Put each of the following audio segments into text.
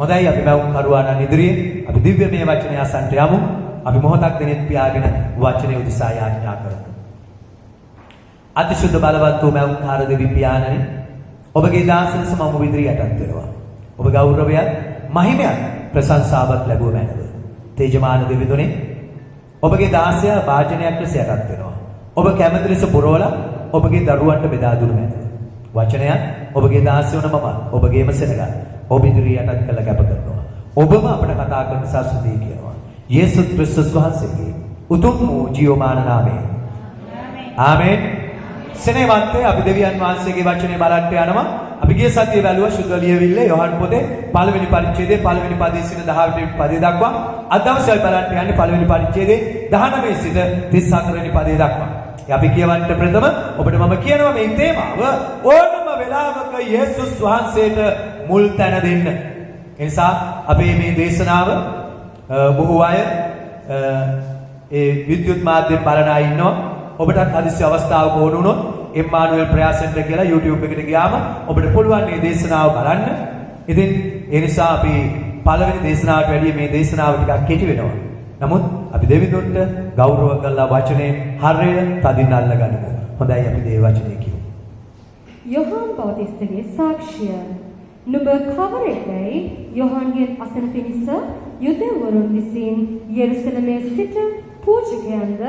හොඳයි අපි බවුම් කරුවාණන් ඉදිරියේ අපි දිව්‍යමය වචනය අසන්ට යමු. අපි මොහොතක් දෙනෙත් පියාගෙන වචනය උදෙසා යාඥා කරමු. අතිශුද්ධ බලවත් වූ මෞංකාර දෙවි පියාණනි ඔබගේ දාසයන්ස මම ඔබ ඉදිරියටත් වෙනවා. ඔබ ගෞරවයත් මහිමයත් ප්‍රශංසාවත් ලැබුව මැනව. තේජමාන දෙවිඳුනේ ඔබගේ දාසයා වාචනයක් ලෙස යටත් වෙනවා. ඔබ කැමති ලෙස පුරවලා ඔබගේ දරුවන්ට බෙදා දුන මැනව. වචනය ඔබගේ දාසය වන මම ඔබගේම සෙනග ඔබ ඉදිරියටත් කළ කැප කරනවා. ඔබම අපට කතා කරන සසුදී කියනවා. යේසුස් ක්‍රිස්තුස් වහන්සේගේ උතුම් වූ ජීවමාන නාමයෙන්. ආමේන්. සෙනෙවන්තේ අපි දෙවියන් වහන්සේගේ වචනේ බලන්න යනවා. අපි ගිය සතියේ බැලුවා සුද්ධ ලියවිල්ල යෝහන් පොතේ පළවෙනි පරිච්ඡේදයේ පළවෙනි පදයේ සිට 18 වෙනි පදයේ දක්වා. අද දවසේ අපි බලන්න යන්නේ පළවෙනි පරිච්ඡේදයේ 19 සිට 34 වෙනි පදයේ දක්වා. අපි කියවන්න ප්‍රථම ඔබට මම කියනවා මේ තේමාව ඕනම වෙලාවක යේසුස් වහන්සේට මුල් තැන දෙන්න. ඒ නිසා අපි මේ දේශනාව බොහෝ අය ඒ විද්‍යුත් මාධ්‍යයෙන් බලන අය ඉන්නවා. ඔබටත් හදිසි අවස්ථාවක ඕන වුණොත් එම්මානුවෙල් ප්‍රයා සෙන්ටර් කියලා YouTube එකට ගියාම ඔබට පුළුවන් මේ දේශනාව බලන්න. ඉතින් ඒ නිසා අපි පළවෙනි දේශනාවට වැඩිය මේ දේශනාව ටිකක් කෙටි වෙනවා. නමුත් අපි දෙවිඳුන්ට ගෞරව කරලා වචනේ හරය තදින් අල්ල ගනිමු. හොඳයි අපි මේ වචනේ කියමු. යොහාන් බෞතිස්තගේ සාක්ෂිය. නුඹ කවරෙක්දයි යොහාන්ගෙන් අසන පිණිස යුදෙවරුන් විසින් යෙරුසලමේ සිට පූජකයන්ද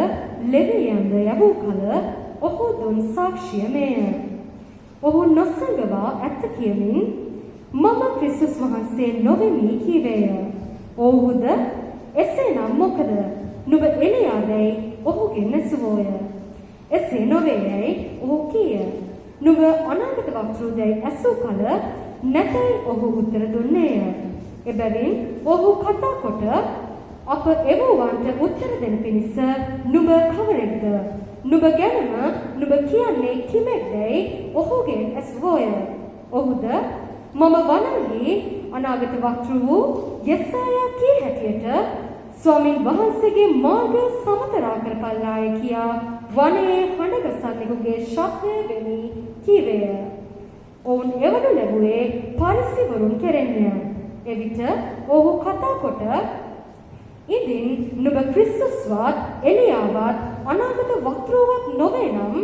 ලෙවියන්ද යවූ කල ඔහු දුන් සාක්ෂිය මෙය. ඔහු නොසඟවා ඇත්ත කියමින් මම ක්‍රිස්තුස් වහන්සේ නොවෙමි කීවේය. ඔහුද එසේනම් මොකද නුඹ එලියාදැයි ඔහුගෙන් නැසුවෝය. එසේ නොවේයැයි ඔහු කීය. නුඹ අනාගත වක්තෘදැයි ඇසූ කල නැතැයි ඔහු උත්තර දුන්නේය. එබැවින් ඔහු කතා කොට අප එවුවන්ට උත්තර දෙන පිණිස නුඹ කවරෙක්ද? නුඹ ගැනම නුඹ කියන්නේ කිමෙක්දැයි ඔහුගෙන් ඇසුවෝය. ඔහුද මම වනල්හි අනාගත වක්තෘ වූ යෙසායා කී හැටියට ස්වාමීන් වහන්සේගේ මාර්ගය සමතරා කරපල්ලාය කියා වනයේ හඬගසන්නෙකුගේ ශබ්දය වෙමි කීවේය. ඔවුන් එවනු ලැබුවේ පරිසිවරුන් කෙරෙන්ය. එවිට ඔහු කතා කොට ඉදින් නුඹ ක්‍රිස්තුස්වත් එලියාවත් අනාගත වක්තෘවත් නොවේ නම්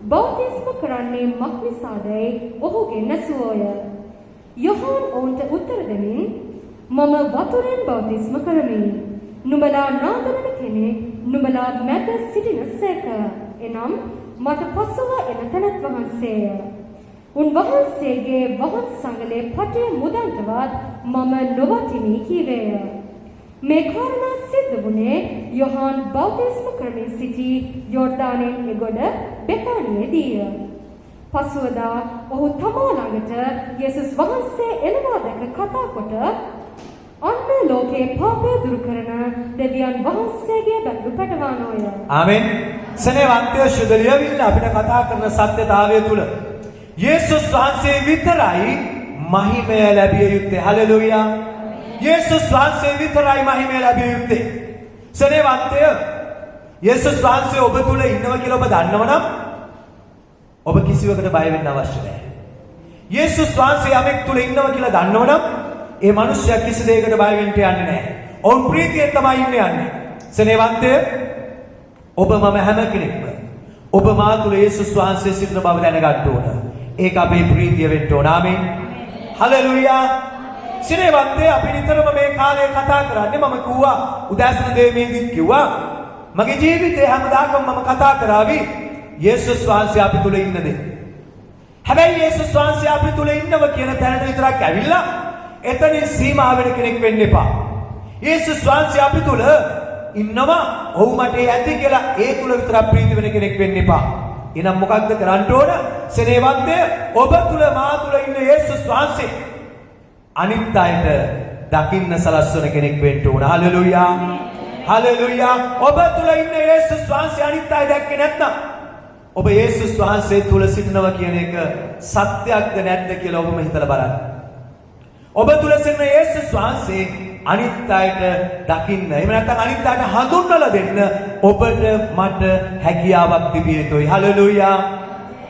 බෞතිස්ම කරන්නේ මක් නිසාදැයි ඔහුගෙන් ඇසුවෝය. යොහාන් ඔවුන්ට උත්තර දෙමින් මම වතුරෙන් බෞතිස්ම කරමි. නුඹලා නාදවන කෙනෙක් නුඹලා මැද සිටින සේක. එනම් මට පසුව එන තැනත් වහන්සේය. උන්වහන්සේගේ වහන් සංගලේ පටය මුදන්ටවත් මම නොවටිමි කීවේය. මේ කාරණා සිද්ධ වුණේ යොහාන් බෞතිස්ම කරමින් සිටි යෝර්දානෙන් එගොඩ බෙතානියේදීය. පසුවදා ඔහු තමා ළඟට යේසුස් වහන්සේ එළවා දැක කතා කොට අන්න ලෝකේ පාපය දුරු කරන දෙවියන් වහන්සේගේ බැඳු පැටවානෝය. ආමෙන්. සෙනෙවන්තය සුද්ධ ලියවිල්ල අපිට කතා කරන සත්‍යතාවය තුල යේසුස් වහන්සේ විතරයි මහිමය ලැබිය යුත්තේ. හලෙලූයා. යේසුස් වහන්සේ විතරයි මහිමය ලැබිය යුත්තේ. සෙනෙවන්තය යේසුස් වහන්සේ ඔබ තුල ඉන්නවා කියලා ඔබ දන්නවනම් ඔබ කිසිවකට බය වෙන්න අවශ්‍ය නැහැ. යේසුස් වහන්සේ යමෙක් තුල ඉන්නවා කියලා දන්නවනම් ඒ මිනිස්සයා කිසි දෙයකට බය වෙන්න යන්නේ නැහැ. ඔවුන් ප්‍රීතියෙන් තමයි යන්නේ. සෙනෙවන්තය ඔබ මම හැම කෙනෙක්ම ඔබ මා තුල යේසුස් වහන්සේ සිටින බව දැනගන්න ඕන. ඒක අපේ ප්‍රීතිය වෙන්න ඕන. ආමෙන්. හලෙලූයා. සෙනෙවන්තය අපි නිතරම මේ කාලේ කතා කරන්නේ මම කිව්වා උදෑසන දෙවියන්ගෙන් කිව්වා මගේ ජීවිතේ හැමදාකම මම කතා කරાવી යේසුස් වහන්සේ අපි තුල ඉන්නද? හැබැයි යේසුස් වහන්සේ අපි තුල ඉන්නව කියන තැනට විතරක් ඇවිල්ලා එතනින් සීමා වෙන කෙනෙක් වෙන්න එපා. යේසුස් වහන්සේ අපි තුල ඉන්නවා. ඔව් මට ඒ ඇති කියලා ඒ තුල විතරක් ප්‍රීති වෙන කෙනෙක් වෙන්න එපා. එහෙනම් මොකක්ද කරන්න ඕන? සෙනෙවන්තය ඔබ තුල මා තුල ඉන්න යේසුස් වහන්සේ අනිත් අයට දකින්න සලස්වන කෙනෙක් වෙන්න ඕන. හලෙලූයා. හලෙලූයා. ඔබ තුල ඉන්න යේසුස් වහන්සේ අනිත් අය දැක්කේ නැත්නම් ඔබ යේසුස් වහන්සේ තුල සිටිනවා කියන එක සත්‍යයක්ද නැද්ද කියලා ඔබම හිතලා බලන්න. ඔබ තුල සිටින යේසුස් වහන්සේ අනිත් අයට දකින්න එහෙම නැත්නම් අනිත් අයට හඳුන්වලා දෙන්න ඔබට මට හැකියාවක් තිබිය යුතුයි. හලෙලූයා.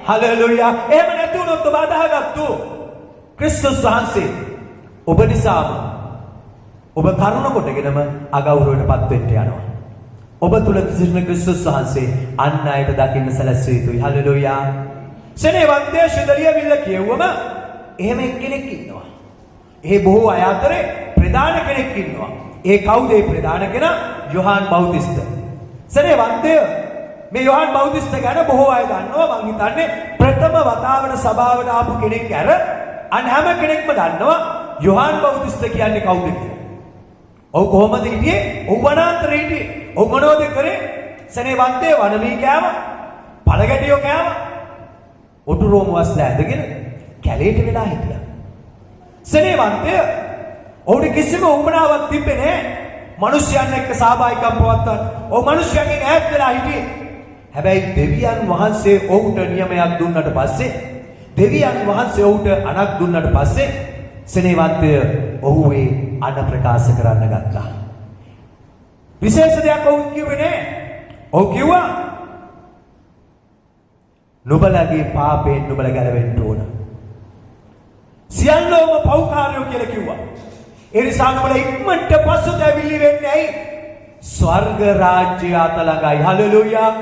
හලෙලූයා. එහෙම නැති වුණොත් ඔබ අදහගත්තු ක්‍රිස්තුස් වහන්සේ ඔබ නිසාම ඔබ කරුණ කොටගෙනම අගෞරවයටපත් වෙන්න යනවා. ඔබ තුල සිටින ක්‍රිස්තුස් වහන්සේ අන් අයට දකින්න සැලැස්විය යුතුයි. හලෙලූයා. සෙනෙවන්තය ශුදලියවිල්ල කියවුවම එහෙම එක්කෙනෙක් ඉන්නවා. ඒ බොහෝ අය අතරේ ප්‍රධාන කෙනෙක් ඉන්නවා. ඒ කවුද ඒ ප්‍රධාන කෙනා? යොහාන් බෞතිස්ත. සෙනෙවන්තය මේ යොහාන් බෞතිස්ත ගැන බොහෝ අය දන්නවා. මං හිතන්නේ ප්‍රථම වතාවට සභාවට ආපු කෙනෙක් ඇර අන් හැම කෙනෙක්ම දන්නවා යොහාන් බෞතිස්ත කියන්නේ කවුද කියලා. ඔව් කොහොමද හිටියේ? ඔව් වනාන්තරේ හිටියේ. ඔව් මොනවද කරේ? සෙනෙවන්තය වනමී කෑව, පළගැටියෝ කෑව, ඔටු රෝම වස්ලා ඇඳගෙන කැලේට වෙලා හිටියා. සෙනෙවන්තය ඔහුට කිසිම උවමනාවක් තිබ්බේ නැහැ. මිනිස්යන් එක්ක සහභාගීකම් පවත්වන්න. ඔව් මිනිස්යන්ගෙන් ඈත් වෙලා හිටියේ. හැබැයි දෙවියන් වහන්සේ ඔහුට නියමයක් දුන්නට පස්සේ, දෙවියන් වහන්සේ ඔහුට අනක් දුන්නට පස්සේ සෙනෙවන්තය ඔහු ඒ අන ප්‍රකාශ කරන්න ගත්තා. විශේෂ දෙයක් ඔහු කිව්වේ නැහැ. ඔහු කිව්වා නුඹලගේ පාපයෙන් නුඹලා ගැලවෙන්න ඕන. සියල්ලෝම පව්කාරයෝ කියලා කිව්වා. ඒ නිසා නුඹලා ඉක්මනට පසුතැවිලි වෙන්නේ ඇයි? ස්වර්ග රාජ්‍ය අත ළඟයි. හලෙලූයා.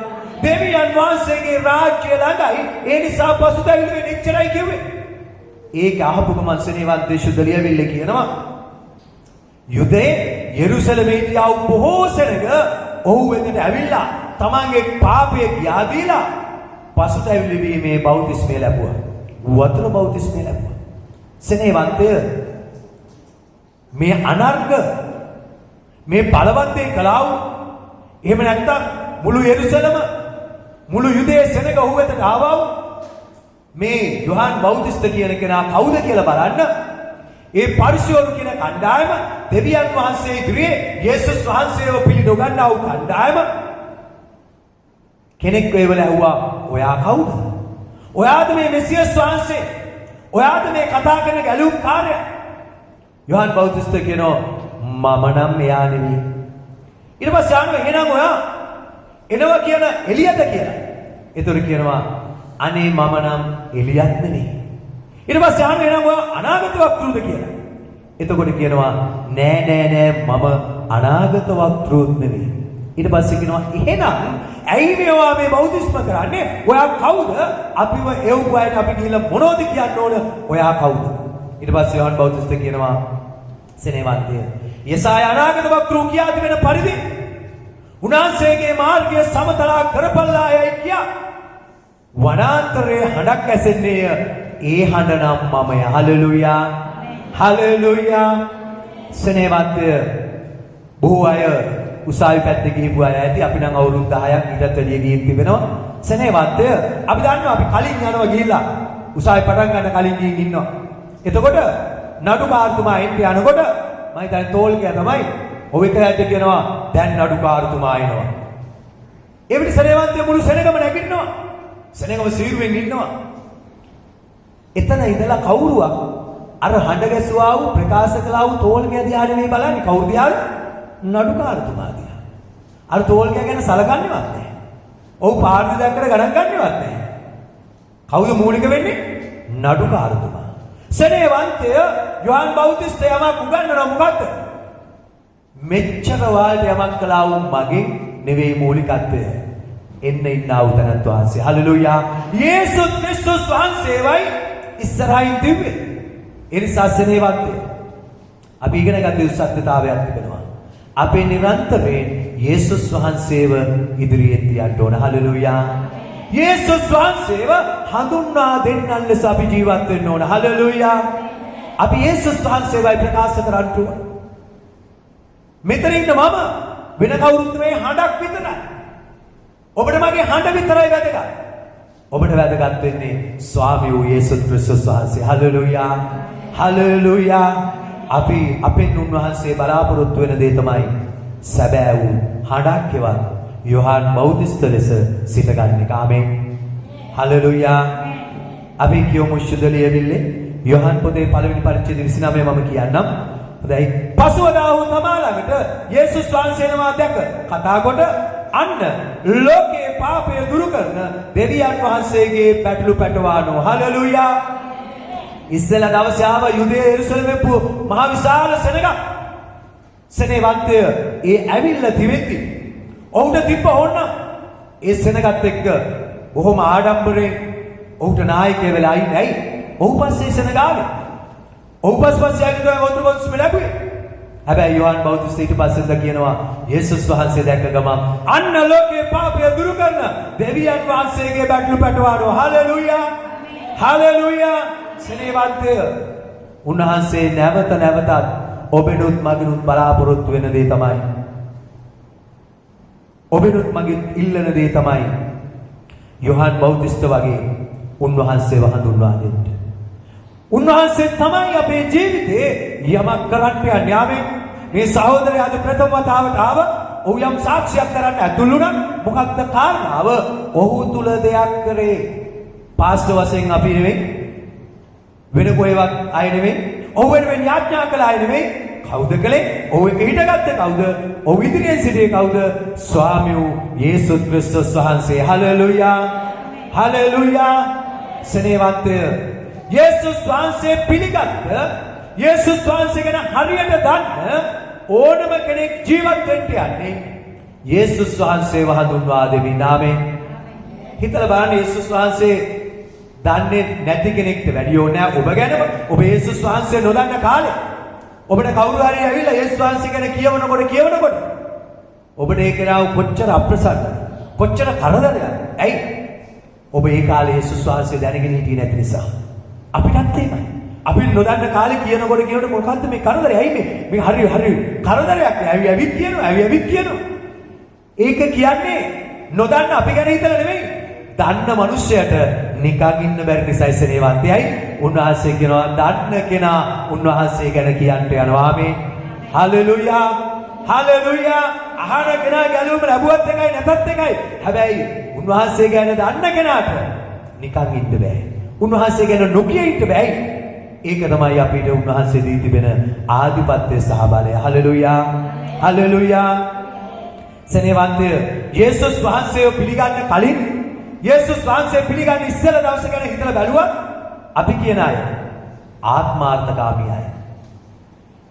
දෙවියන් වහන්සේගේ රාජ්‍ය ළඟයි. ඒ නිසා පසුතැවිලි වෙන්න එච්චරයි කිව්වේ. ඒක අහපු ගමන් සෙනෙවන්තය ශුදලියවිල්ල කියනවා යුදේ යෙරුසලමේදී ආව බොහෝ සෙනග ඔහු වෙතට ඇවිල්ලා තමන්ගේ පාපය කියා දීලා පසුතැවිලි වීමේ බෞතිස්මය ලැබුවා. වතුර බෞතිස්මය ලැබුවා. සෙනෙවන්තය මේ අනර්ග මේ බලවන්තේ කලාව එහෙම නැත්නම් මුළු යෙරුසලම මුළු යුදේ සෙනග ඔහු වෙතට ආවා. මේ යොහාන් බෞතිස්ත කියන කෙනා කවුද කියලා බලන්න. ඒ පරිසයෝරු කියන කණ්ඩායම දෙවියන් වහන්සේ ඉදිරියේ යේසුස් වහන්සේව පිළිනොගන්නා වූ කණ්ඩායම කෙනෙක් වේවල ඇහුවා ඔයා කවුද? ඔයාද මේ මෙසියස් වහන්සේ? ඔයාද මේ කතා කරන ගැලුම් කාර්යය? යොහාන් බෞතිස්ත කියනවා මම නම් එයා නෙවෙයි. ඊට පස්සේ ආනෝ එහෙනම් ඔයා එනවා කියන එලියද කියලා. ඒතර කියනවා අනේ මම නම් එලියත් නෙවෙයි. ඊට පස්සේ ආනෝ එහෙනම් ඔයා අනාගත වක්තෘද කියලා. එතකොට කියනවා නෑ මම අනාගත වක්තෘත් නෙවෙයි. ඊට පස්සේ කියනවා එහෙනම් ඇයි මේවා මේ බෞද්ධිස්ම කරන්නේ? ඔයා කවුද? අපිව එව්වායට අපි ගිහිල්ලා මොනවද කියන්න ඕන? ඔයා කවුද? ඊට පස්සේ යොහාන් බෞද්ධිස්ත කියනවා සෙනෙවන්තය යසාය අනාගත වක්තෘ කියා තිබෙන පරිදි උන්වහන්සේගේ මාර්ගය සමතලා කරපල්ලායයි කියා වනාන්තරයේ හඬක් ඇසෙන්නේය. ඒ හඬ නම් මමය. හලෙලූයා. හලෙලූයා. සෙනෙවන්තය බොහෝ අය උසාවි පැත්තේ ගිහිපු අය ඇති. අපි නම් අවුරුදු 10ක් ඊටත් වැඩිය ගිහින් තිබෙනවා. සෙනෙවන්තය අපි දන්නවා අපි කලින් යනවා ගිහිල්ලා උසාවි පටන් ගන්න කලින් ගිහින් ඉන්නවා. එතකොට නඩුකාරතුමා එන්න යනකොට මම හිතන්නේ තෝල්කයා තමයි ඔය එකයට කියනවා දැන් නඩුකාරතුමා එනවා. ඒ විදිහ සෙනෙවන්තය මුළු සෙනගම නැගිටිනවා. සෙනගම සීරුවෙන් ඉන්නවා. එතන ඉඳලා කවුරුවක් අර හඬ ගැසුවා වූ ප්‍රකාශ කළා වූ තෝල්කයා දිහා නෙමෙයි බලන්නේ. කවුරු දිහාද? නඩුකාරතුමා දිහා. අර තෝල්කයා ගැන සලකන්නේවත් නැහැ. ඔව් පාර්ලි දැක්කට ගණන් ගන්නේවත් නැහැ. කවුද මූලික වෙන්නේ? නඩුකාරතුමා. සෙනෙවන්තය යොහාන් බෞතිස්ත යමක් උගන්වනවා මොකද්ද? මෙච්චර වාල්ට යමක් කළා වූ මගෙන් නෙවෙයි මූලිකත්වය. එන්න ඉන්නා වූ තනත් වහන්සේ. හලෙලූයා. යේසුස් ක්‍රිස්තුස් වහන්සේවයි ඉස්සරහින් තිබ්බේ. ඒ නිසා සෙනෙවන්තය අපි ඉගෙන ගත යුතු සත්‍යතාවයක් තිබෙනවා. අපි නිරන්තරයෙන් යේසුස් වහන්සේව ඉදිරියෙන් තියන්න ඕන. හලෙලූයා. යේසුස් වහන්සේව හඳුන්වා දෙන්නන් ලෙස අපි ජීවත් වෙන්න ඕන. හලෙලූයා. අපි යේසුස් වහන්සේවයි ප්‍රකාශ කරන්න ඕන. මෙතන ඉන්න මම වෙන කවුරුත් මේ හඬක් විතරයි. ඔබට මගේ හඬ විතරයි වැදගත්. ඔබට වැදගත් වෙන්නේ ස්වාමී වූ යේසුස් ක්‍රිස්තුස් වහන්සේ. හලෙලූයා. හලෙලූයා. අපි අපෙන් උන්වහන්සේ බලාපොරොත්තු වෙන දේ තමයි සැබෑ වූ හඬක් එවත් යොහාන් බෞතිස්ත ලෙස සිටගන්න එක. ආමේන්. හලෙලූයා. අපි කියමු ශුදලියවිල්ලේ යොහාන් පොතේ පළවෙනි පරිච්ඡේදය 29 මම කියන්නම්. හොඳයි. පසුවදා වූ තමා ළඟට යේසුස් වහන්සේනවා දැක කතා කොට අන්න ලෝකේ පාපය දුරු කරන දෙවියන් වහන්සේගේ පැටළු පැටවානෝ. හලෙලූයා. ඉස්සෙල්ලා දවසේ ආව යුදේ යෙරුසලමේ මහ විශාල සෙනඟක්. සෙනෙවන්තය ඒ ඇවිල්ලා තිබෙද්දි ඔහුට තිබ්බ ඕන්න ඒ සෙනගත් එක්ක බොහොම ආඩම්බරයෙන් ඔහුට නායකය වෙලා ඉන්නේ. ඇයි? ඔහු පස්සේ සෙනගාවේ. ඔහු පස්සේ ආගෙන වතුර බොස්ම ලැබුවේ. හැබැයි යෝහන් බෞතිස්ත ඊට පස්සෙන්ද කියනවා යේසුස් වහන්සේ දැක්ක ගමන් අන්න ලෝකේ පාපය දුරු කරන දෙවියන් වහන්සේගේ බැටළු පැටවාරෝ. හලෙලූයා. හලෙලූයා. සෙනෙවන්තය උන්වහන්සේ නැවත නැවතත් ඔබෙනුත් මගිනුත් බලාපොරොත්තු වෙන දේ තමයි ඔබෙනුත් මගින් ඉල්ලන දේ තමයි යෝහන් බෞතිස්ත වගේ උන්වහන්සේව හඳුන්වා දෙන්න. උන්වහන්සේ තමයි අපේ ජීවිතේ යමක් කරන්න යන්නේ. ආමේන්. මේ සහෝදරයා අද ප්‍රථම වතාවට ආව. ඔහු යම් සාක්ෂියක් කරන්න ඇතුළු වුණා. මොකක්ද කාරණාව? ඔහු තුල දෙයක් කරේ. පාස්ටර් වශයෙන් අපි නෙවෙයි. වෙන කොහෙවත් අය නෙවෙයි. ඔහු වෙනුවෙන් යාඥා කළ අය නෙවෙයි. කවුද කළේ? ඔහු එක හිටගත්තේ කවුද? ඔහු ඉදිරියෙන් සිටියේ කවුද? ස්වාමියෝ යේසුස් ක්‍රිස්තුස් වහන්සේ. හලෙලූයා. හලෙලූයා. සෙනෙවන්තය යේසුස් වහන්සේ පිළිගත්ත යේසුස් වහන්සේ ගැන හරියට දන්න ඕනම කෙනෙක් ජීවත් වෙන්න යන්නේ යේසුස් වහන්සේව හඳුන්වා දෙමින්. ආමේන්. හිතලා බලන්න යේසුස් වහන්සේ දන්නේ නැති කෙනෙක්ට වැඩියෝ නෑ ඔබ ගැනම. ඔබ යේසුස් වහන්සේ නොදන්න කාලේ ඔබට කවුරු හරි ඇවිල්ලා යේසුස් වහන්සේ ගැන කියවනකොට ඔබට ඒක නාව කොච්චර අප්‍රසන්නද, කොච්චර කරදරයක්ද. ඇයි? ඔබ ඒ කාලේ යේසුස් වහන්සේ දැනගෙන හිටියේ නැති නිසා. අපිටත් එහෙමයි. අපි නොදන්න කාලේ කියනකොට මොකද්ද මේ කරදරේ? ඇයි මේ හරි කරදරයක්. ඇවිත් කියනවා. ඒක කියන්නේ නොදන්න අපි ගැන හිතලා නෙමෙයි. දන්න මිනිස්සයට නිකන් ඉන්න බැරි නිසායි සෙනෙවන්තයයි. උන්වහන්සේ කියනවා දන්න කෙනා උන්වහන්සේ ගැන කියන්න යනවා. ආමේන්. හලෙලූයා. හලෙලූයා. අහන කෙනා ගැලුම ලැබුවත් එකයි නැතත් එකයි. හැබැයි උන්වහන්සේ ගැන දන්න කෙනාට නිකන් ඉන්න බෑ. උන්වහන්සේ ගැන නොකිය ඉන්න බෑ. ඒක තමයි අපිට උන්වහන්සේ දී තිබෙන ආධිපත්‍ය සහ බලය. හලෙලූයා. හලෙලූයා. සෙනෙවන්තය යේසුස් වහන්සේව පිළිගන්න කලින් යේසුස් වහන්සේ පිළිගන්න ඉස්සෙල්ල දවස ගැන හිතලා බැලුවා අපි කියන අය ආත්මාර්ථකාමී අය.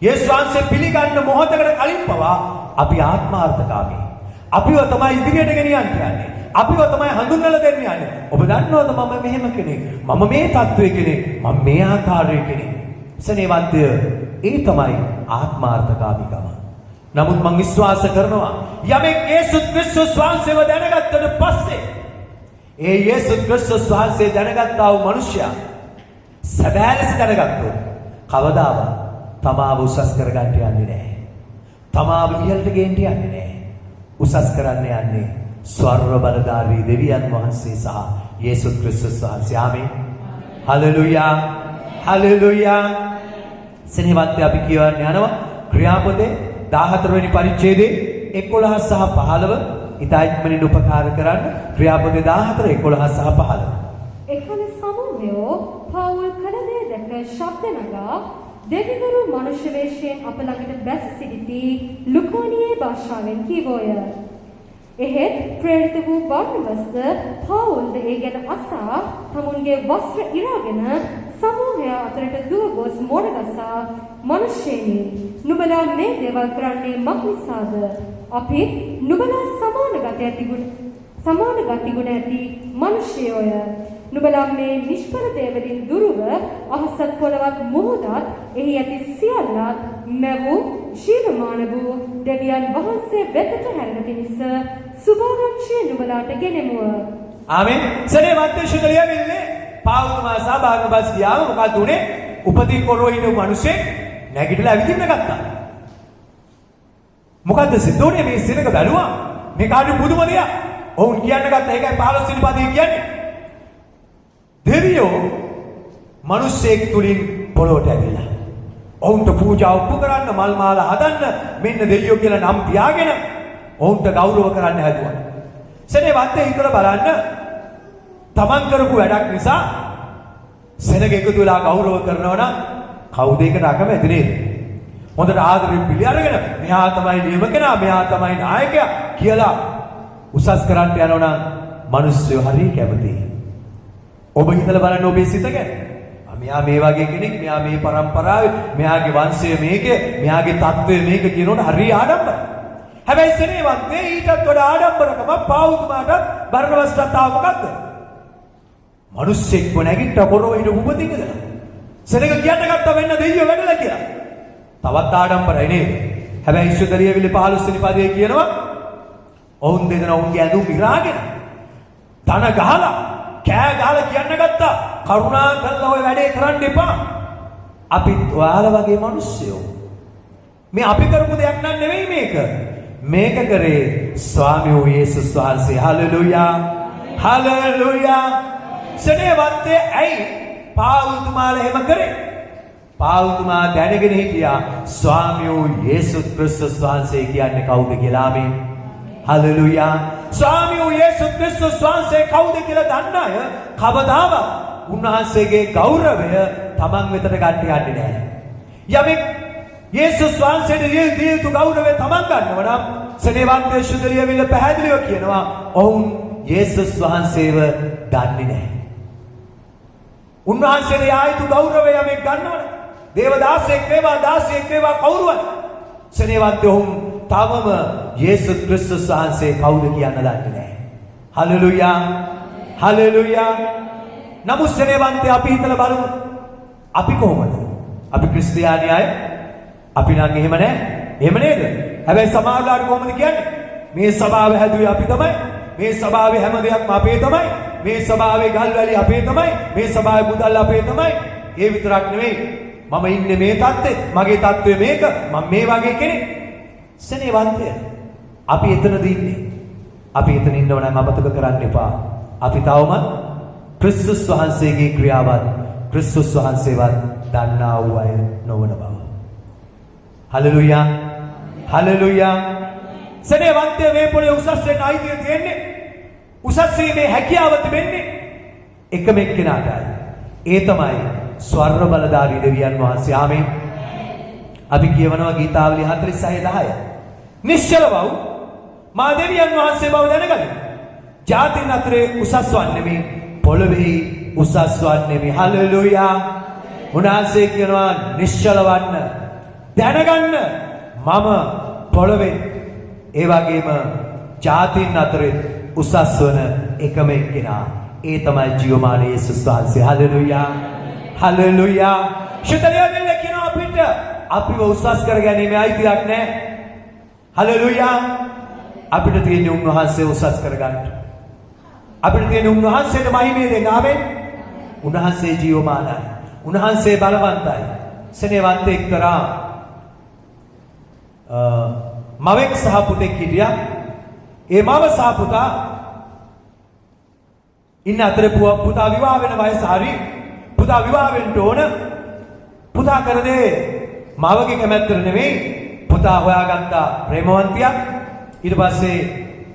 යේසුස් වහන්සේ පිළිගන්න මොහොතකට කලින් පවා අපි ආත්මාර්ථකාමී. අපිව තමයි ඉදිරියට ගෙනියන්න යන්නේ. අපිව තමයි හඳුන්වලා දෙන්න යන්නේ. ඔබ දන්නවද මම මෙහෙම කෙනෙක්, මම මේ තත්වයේ කෙනෙක්, මම මේ ආකාරයේ කෙනෙක්. සෙනෙවන්තය ඒ තමයි ආත්මාර්ථකාමීකම. නමුත් මම විශ්වාස කරනවා යමෙක් යේසුස් ක්‍රිස්තුස් වහන්සේව දැනගත්තට පස්සේ ඒ යේසුස් ක්‍රිස්තුස් වහන්සේ දැනගත්තා වූ මනුෂ්‍යයා සැබෑ ලෙස දැනගත්තොත් කවදාවත් තමාව උසස් කරගන්න යන්නේ නැහැ. තමාව ඉහළට ගේන්න යන්නේ නැහැ. උසස් කරන්න යන්නේ ස්වර්ග බලධාරී දෙවියන් වහන්සේ සහ යේසුස් ක්‍රිස්තුස් වහන්සේ. ආමේන්. හලෙලූයා. හලෙලූයා. සෙනෙහවන්තය අපි කියවන්න යනවා ක්‍රියාපදේ 14 වෙනි පරිච්ඡේදයේ 11 සහ 15 ඉතා ඉක්මනින් උපකාර කරන්න. ක්‍රියාපදේ 14 11 සහ 15. එකල සමූහයෝ පවුල් කලදේ දැක ශබ්ද නගා දෙවිවරු මනුෂ්‍ය වේශයෙන් අප ළඟට බැස සිටිති ලුකානියේ භාෂාවෙන් කීවෝය. එහෙත් ප්‍රේරිත වූ බර්නබස්ද පවුල්ද ඒ ගැන අසා තමුන්ගේ වස්ත්‍ර ඉරාගෙන සමූහය අතරට දුව ගොස් මොඩගසා මනුෂ්‍යයනි නුඹලා මේ දේවල් කරන්නේ මක් නිසාද? අපි නුඹලා සමාන ගතිගුණ ඇති මනුෂ්‍යයෝය. නුඹලා මේ නිෂ්ඵල දේවලින් දුරව අහසත් පොළවත් මොහොතත් එහි ඇති සියල්ලත් මැවූ ශීලමාන වූ දෙවියන් වහන්සේ වෙතට හැරෙන පිණිස සුභාරංශිය නුඹලාට ගෙනෙමුව. ආමෙන්. සෙනෙහවන්තය ශුද්ධලියවිල්ලේ පාවුතුමා සහභාගී බස් ගියාම මොකද උනේ? උපතින් කොරෝ හිටපු මිනිස්සේ නැගිටලා ඇවිදින්න ගත්තා. මොකද්ද සිද්ධ වුනේ? මේ සිනක බැලුවා. මේක ආදි පුදුම දෙයක්. ඔවුන් කියන්න ගත්තා. ඒකයි 15 වෙනි පදේ කියන්නේ. දෙවියෝ මිනිස්සෙක් තුලින් පොළොවට ඇවිල්ලා. ඔවුන්ට පූජා උපු කරන්න, මල් මාලා හදන්න, මෙන්න දෙවියෝ කියලා නම් තියාගෙන ඔවුන්ට ගෞරව කරන්න හැදුවා. සෙනෙහවන්තය හිතලා බලන්න. තමන් කරපු වැඩක් නිසා සෙනග එකතු වෙලා ගෞරව කරනවා නම් කවුද ඒකට අකමැති නේද? හොඳට ආදරෙන් පිළි අරගෙන මෙහා තමයි නියම කෙනා, මෙහා තමයි නායකයා කියලා උසස් කරන්න යනවා නම් මිනිස්සු හරිය කැමතියි. ඔබ හිතලා බලන්න ඔබේ සිත ගැන. මෙයා මේ වගේ කෙනෙක්, මෙයා මේ પરම්පරාවේ, මෙයාගේ වංශය මේකේ, මෙයාගේ තත්ත්වය මේක කියනොත් හරි ආඩම්බරයි. හැබැයි සෙනෙවන්තේ ඊටත් වඩා ආඩම්බරකම පාවුතුමාට බර්ණබාස්ට ආව මොකද්ද? මිනිස්සෙක්ව නැගිට පොරව හිට උපදින්න ඉඳලා. සෙනග කියන්න ගත්තා වෙන්න දෙයියෝ වැඩලා කියලා. තවත් ආඩම්බරයි නේද? හැබැයි ඉස්සුදලියවිලි 15 වෙනි පදයේ කියනවා ඔවුන් දෙදෙනා ඔවුන්ගේ ඇඳුම් ඉරාගෙන තන ගහලා කෑ ගහලා කියන්න ගත්තා කරුණා කරලා ඔය වැඩේ කරන්න එපා. අපිත් ඔයාලා වගේ මිනිස්සුයෝ. මේ අපි කරපු දෙයක් නන් නෙවෙයි මේක. මේක කරේ ස්වාමී වූ යේසුස් වහන්සේ. හලෙලූයා. හලෙලූයා. සෙනෙවන්තේ ඇයි පාවුල්තුමාලා එහෙම කරේ? පාවුල්තුමා දැනගෙන හිටියා ස්වාමී වූ යේසුස් ක්‍රිස්තුස් වහන්සේ කියන්නේ කවුද කියලා. ආමේන්. හලෙලූයා. ස්වාමී වූ යේසුස් ක්‍රිස්තුස් වහන්සේ කවුද කියලා දන්න අය කවදාවත් උන්වහන්සේගේ ගෞරවය තමන් වෙතට ගන්න යන්නේ නැහැ. යමෙක් යේසුස් වහන්සේට දිය යුතු ගෞරවය තමන් ගන්නව නම් සෙනෙවන්තේ ශුද්ධලියවිල්ල පැහැදිලිව කියනවා ඔවුන් යේසුස් වහන්සේව දන්නේ නැහැ. උන්වහන්සේට යායුතු ගෞරවය යමෙක් ගන්නවනේ. දේවදාසයෙක් වේවා දාසියෙක් වේවා කවුරුවත් සෙනෙවන්තේ ඔවුන් තවම යේසුස් ක්‍රිස්තුස් වහන්සේ කවුද කියන්න දන්නේ නැහැ. හලෙලූයා. හලෙලූයා. නමුත් සෙනෙවන්තේ අපි හිතලා බලමු. අපි කොහොමද? අපි ක්‍රිස්තියානි අය. අපි නම් එහෙම නැහැ. එහෙම නේද? හැබැයි සමාජාලාට කොහොමද කියන්නේ? මේ සභාව හැදුවේ අපි තමයි. මේ සභාවේ හැම දෙයක්ම අපේ තමයි. මේ සභාවේ ගල්වැලි අපේ තමයි. මේ සභාවේ මුදල් අපේ තමයි. ඒ විතරක් නෙවෙයි. මම ඉන්නේ මේ තත්ත්වෙ. මගේ තත්ත්වය මේක. මම මේ වගේ කෙනෙක්. සෙනෙවන්තය. අපි එතනදී ඉන්නේ. අපි එතන ඉන්නව නම් අමතක කරන්න එපා. අපි තවම ක්‍රිස්තුස් වහන්සේගේ ක්‍රියාවත් ක්‍රිස්තුස් වහන්සේවත් දන්නා වූ අය නොවන බව. හලෙලූයා. හලෙලූයා. සෙනෙවන්තය මේ පොළේ උසස් වෙන්න අයිතිය තියෙන්නේ. උසස් වීමේ හැකියාව තිබෙන්නේ එකම එක්කෙනාටයි. ඒ තමයි ස්වර්ණ බලධාරී දෙවියන් වහන්සේ. ආමේන්. අපි කියවනවා ගීතාවලිය 46:10. නිශ්චල වූ මා දෙවියන් වහන්සේ බව දැනගනිමු. ජාතින් අතරේ උසස් වන්නේ පොළොවේ උසස් වන්නේ. හලෙලූයා. උන්වහන්සේ කියනවා නිශ්චල වන්න දැනගන්න මම පොළොවේ ඒ වගේම ජාතින් අතරේ උසස් වන එකම එක්කෙනා. ඒ තමයි ජීවමාන යේසුස් වහන්සේ. හලෙලූයා. හලෙලූයා. ශුද්ධලියවිල්ල කියනවා අපිට අපිව උසස් කරගැනීමේ අයිතියක් නැහැ. හලෙලූයා. අපිට තියෙන්නේ උන්වහන්සේ උසස් කරගන්න. අපිට තියෙන්නේ උන්වහන්සේට මහිමය දෙන්න. ආමේන්. උන්වහන්සේ ජීවමානයි. උන්වහන්සේ බලවන්තයි. සෙනෙවන්තේ එක්තරා මවෙක් සහ පුතෙක් හිටියා. ඒ මව සහ පුතා ඉන්න අතරේ පුතා විවාහ වෙන වයස හරි. පුතා විවාහ වෙන්න ඕන. පුතා කරදේ මවගේ කැමැත්තට නෙමෙයි. පුතා හොයාගත්තා ප්‍රේමවන්තියක්. ඊට පස්සේ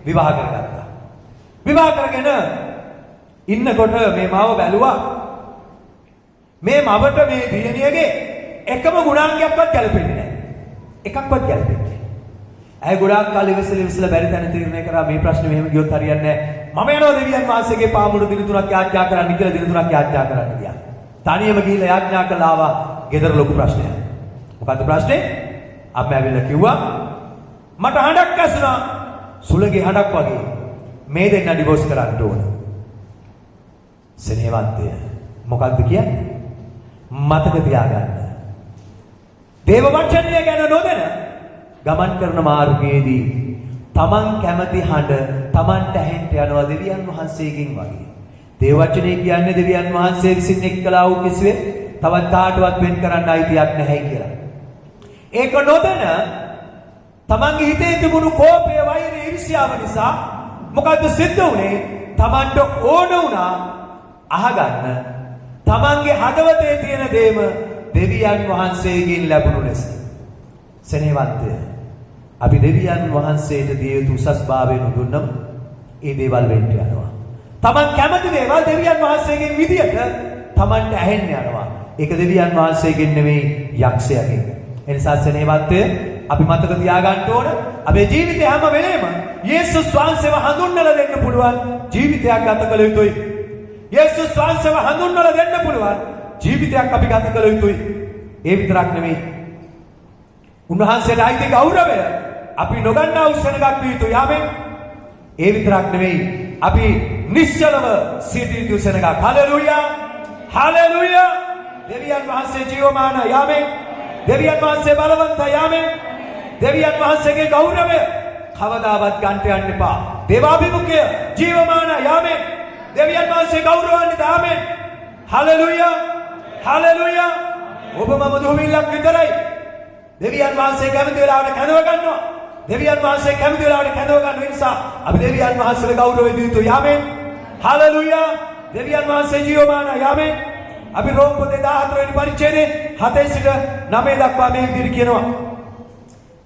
විවාහ කරගත්තා. විවාහ කරගෙන ඉන්නකොට මේ මව බැලුවා මේ මවට මේ දියණියගේ එකම ගුණාංගයක්වත් ගැලපෙන්නේ නැහැ. එකක්වත් ගැලපෙන්නේ නැහැ. ඇයි ගොඩාක් කාලෙ ඉවසලා බැරි තැන තීරණය කරා මේ ප්‍රශ්නේ මෙහෙම ගියොත් හරියන්නේ නැහැ. මම යනවා දෙවියන් වහන්සේගේ පාමුල දින 3ක් යාඥා කරන්න කියලා දින 3ක් යාඥා කරන්න ගියා. තනියම ගිහිල්ලා යාඥා කළා ආවා. ගෙදර ලොකු ප්‍රශ්නයක්. මොකද්ද ප්‍රශ්නේ? අපි ඇවිල්ලා කිව්වා මට හඬක් ඇසුණා. සුළගේ හඬක් වගේ. මේ දෙන්න ඩිවෝස් කරන්න ඕන. සෙනෙවන්තය මොකද්ද කියන්නේ? මතක තියාගන්න. දේව වචනය ගැන නොදැන ගමන් කරන මාර්ගයේදී තමන් කැමති හඬ තමන්ට ඇහෙන්න යනවා දෙවියන් වහන්සේගෙන් වගේ. දේව වචනය කියන්නේ දෙවියන් වහන්සේ විසින් එක්කලා වූ කිසිවෙක් තවත් කාටවත් වෙන් කරන්න අයිතියක් නැහැ කියලා. ඒක නොදැන තමන්ගේ හිතේ තිබුණු කෝපය, වෛරය, ඊර්ෂ්‍යාව නිසා මොකද්ද සිද්ධ වුනේ? තමන්ට ඕන වුණා අහගන්න තමන්ගේ හදවතේ තියෙන දේම දෙවියන් වහන්සේගෙන් ලැබුණු ලෙස. සෙනෙවන්තය අපි දෙවියන් වහන්සේට දිය යුතු උසස්භාවය නොදුන්නම ඒ දේවල් වෙන්න යනවා. තමන් කැමති දේවල් දෙවියන් වහන්සේගෙන් විදියට තමන්ට ඇහෙන්න යනවා. ඒක දෙවියන් වහන්සේගෙන් නෙමෙයි යක්ෂයාගෙන්. ඒ නිසා සෙනෙවන්තය අපි මතක තියාගන්න ඕන අපේ ජීවිතේ හැම වෙලේම යේසුස් වහන්සේව හඳුන්වලා දෙන්න පුළුවන් ජීවිතයක් ගත කළ යුතුයි. යේසුස් වහන්සේව හඳුන්වලා දෙන්න පුළුවන් ජීවිතයක් අපි ගත කළ යුතුයි. ඒ විතරක් නෙමෙයි. උන්වහන්සේට අයිති ගෞරවය අපි නොගන්නා වූ සෙනඟක් විය යුතුයි. ආමෙන්. ඒ විතරක් නෙමෙයි. අපි නිශ්චලව සිටිය යුතු සෙනඟක්. හලෙලූයා. හලෙලූයා. දෙවියන් වහන්සේ ජීවමානයි. ආමෙන්. දෙවියන් වහන්සේ බලවන්තයි. ආමෙන්. දෙවියන් වහන්සේගේ ගෞරවය කවදාවත් ගන්නට යන්න එපා. දේවාභිමුඛය ජීවමානයි. ආමෙන්. දෙවියන් වහන්සේ ගෞරවාන්විත. ආමෙන්. හලෙලූයා. හලෙලූයා. ඔබ මම දුහවිල්ලක් විතරයි. දෙවියන් වහන්සේ කැමති වෙලාවට කැඳව ගන්නවා. දෙවියන් වහන්සේ කැමති වෙලාවට කැඳව ගන්න නිසා අපි දෙවියන් වහන්සේට ගෞරවය දිය යුතුයි. ආමෙන්. හලෙලූයා. දෙවියන් වහන්සේ ජීවමානයි. ආමෙන්. අපි රෝම පොතේ 14 වෙනි පරිච්ඡේදයේ 7 සිට 9 දක්වා මේ විදිහට කියනවා.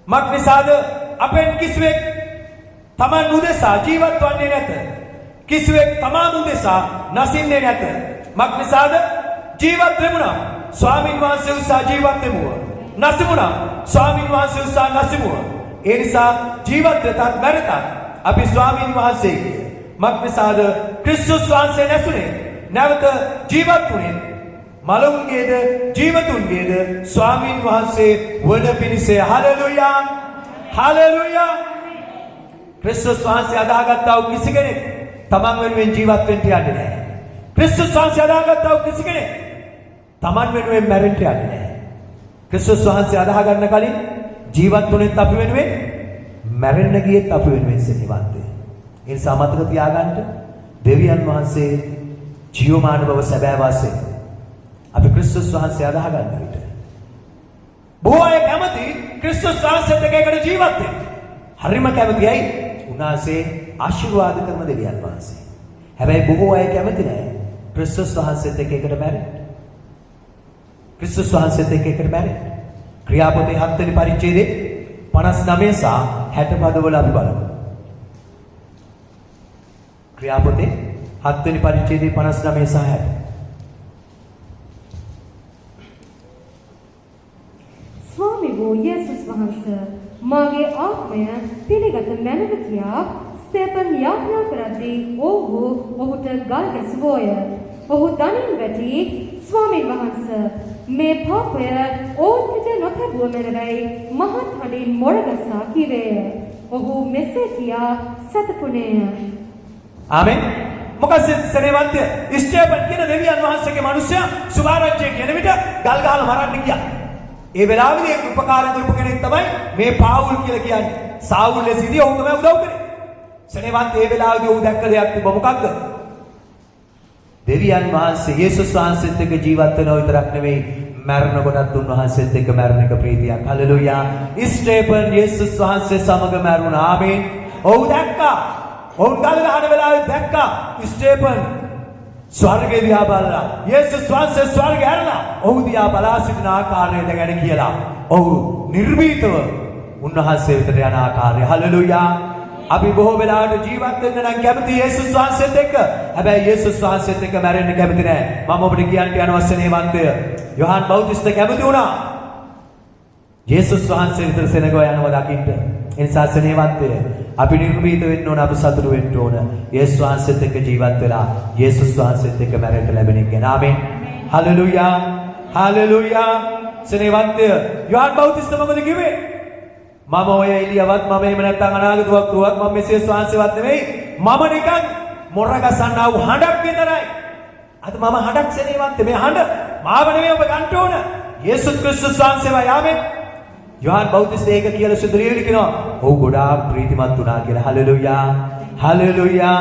මක් නිසාද අපෙන් කිසිවෙක් තමන් උදෙසා ජීවත් වන්නේ නැත. කිසිවෙක් තමන් උදෙසා නැසින්නේ නැත. මක් නිසාද ජීවත් වෙමුණා ස්වාමින් වහන්සේ උසා ජීවත් වෙමුව. නැසිමුණා ස්වාමින් වහන්සේ උසා නැසිමුව. ඒ නිසා ජීවත් වෙතත් මැරෙතත් අපි ස්වාමින් වහන්සේගේ. මක් නිසාද ක්‍රිස්තුස් වහන්සේ නැසුනේ නැවත ජීවත් වුනේ මලවුන්ගේද ජීවතුන්ගේද ස්වාමින් වහන්සේ වඩ පිණිසේ. හලෙලූයා. හලෙලූයා. ක්‍රිස්තුස් වහන්සේ අදාහගත්තා වූ කිසි කෙනෙක් තමන් වෙනුවෙන් ජීවත් වෙන්න යන්නේ නැහැ. ක්‍රිස්තුස් වහන්සේ අදාහගත්තා වූ කිසි කෙනෙක් තමන් වෙනුවෙන් මැරෙන්න යන්නේ නැහැ. ක්‍රිස්තුස් වහන්සේ අදාහ ගන්න කලින් ජීවත් වුණෙත් අපි වෙනුවෙන් මැරෙන්න ගියෙත් අපි වෙනුවෙන් සෙනෙවන්තේ. ඒ නිසා මතක තියාගන්න දෙවියන් වහන්සේ ජීවමාන බව සැබෑ වාසේ අපි ක්‍රිස්තුස් වහන්සේ අදාහ ගන්න විට බොහෝ අය කැමති ක්‍රිස්තුස් වහන්සේත් එක්ක එකට ජීවත් වෙන්න. හරිම කැමතියි. උන්වහන්සේ ආශිර්වාද කරන දෙවියන් වහන්සේ. හැබැයි බොහෝ අය කැමති නැහැ ක්‍රිස්තුස් වහන්සේත් එක්ක එකට මැරෙන්න. ක්‍රිස්තුස් වහන්සේත් එක්ක එකට මැරෙන්න. ක්‍රියාපොතේ 7 වෙනි පරිච්ඡේදයේ 59 සහ 60 පදවල අපි බලමු. ක්‍රියාපොතේ 7 වෙනි පරිච්ඡේදයේ 59 සහ 60. ස්වාමී වූ යේසුස් වහන්සේ මාගේ ආත්මය පිළිගත මැනව කියා ස්තේපන් යාඥා කරද්දී ඔහුට ගල් ගැසුවෝය. ඔහු දනින් වැටි ස්වාමීන් වහන්සේ මේ පාපය ඕන්ට නොතැබුව මැනවයි මහත් හඬින් මොරගසා කිවේය. ඔහු මෙසේ කියා සතපුනේය. ආමෙන්. මොකද සෙනෙවන්තය ස්තේපන් කියන දෙවියන් වහන්සේගේ මිනිසයා සුභාරංචිය කියන විට ගල් ගහලා මරන්න ගියා. ඒ වෙලාවේදී ඒක උපකාර කරපු කෙනෙක් තමයි මේ පාවුල් කියලා කියන්නේ. සාවුල් ලෙසිදී ඔහු තමයි උදව් කරේ. සෙනෙවන්ත ඒ වෙලාවේදී ඔහු දැක්ක දෙයක් තිබ්බ මොකක්ද? දෙවියන් වහන්සේ යේසුස් වහන්සේත් එක්ක ජීවත් වෙනව විතරක් නෙමෙයි මරණ කොටත් උන්වහන්සේත් එක්ක මරණ එක ප්‍රීතියක්. හලෙලූයා. ස්තේපන් යේසුස් වහන්සේ සමග මරුණා. ආමේන්. ඔහු දැක්කා. ඔවුන් ගල් ගහන වෙලාවේ දැක්කා ස්තේපන් ස්වර්ගය දිහා බලලා යේසුස් වහන්සේ ස්වර්ගය හැරලා ඔහු දිහා බලා සිටින ආකාරය දැන කියලා. ඔහු නිර්භීතව උන්වහන්සේ වෙතට යන ආකාරය. හලෙලූයා. අපි බොහෝ වෙලාවට ජීවත් වෙන්න නම් කැමති යේසුස් වහන්සේත් එක්ක. හැබැයි යේසුස් වහන්සේත් එක්ක මැරෙන්න කැමති නැහැ. මම ඔබට කියන්න යනවා සෙනෙවන්තය. යොහාන් බෞතිස්ත කැමති වුණා යේසුස් වහන්සේ විතර සෙනගව යනවා දකින්න. ඒ නිසා සෙනෙවන්තය අපි නිර්භීත වෙන්න ඕන. අපි සතුටු වෙන්න ඕන. යේසුස් වහන්සේත් එක්ක ජීවත් වෙලා යේසුස් වහන්සේත් එක්ක මැරෙන්න ලැබෙන එක ගැන. ආමෙන්. හලෙලූයා. හලෙලූයා. සෙනෙවන්තය යොහාන් බෞතිස්ත මොකද කිව්වේ? මම ඔය එළියවත් මම එහෙම නැත්නම් අනාගතවත් කරුවත් මම මෙසේ ස්වාංශවත් නෙමෙයි. මම නිකන් මොර ගසන්නා වූ හඬක් විතරයි. අද මම හඬක් සෙනෙවන්ත. මේ හඬ මාව නෙමෙයි ඔබ ගන්න ඕන. යේසුස් ක්‍රිස්තුස් වහන්සේවයි. ආමෙන්. යොහාන් බෞතිස්ත ඒක කියලා සුදරියලි කියනවා. ඔහු ගොඩාක් ප්‍රීතිමත් වුණා කියලා. හලෙලූයා. හලෙලූයා.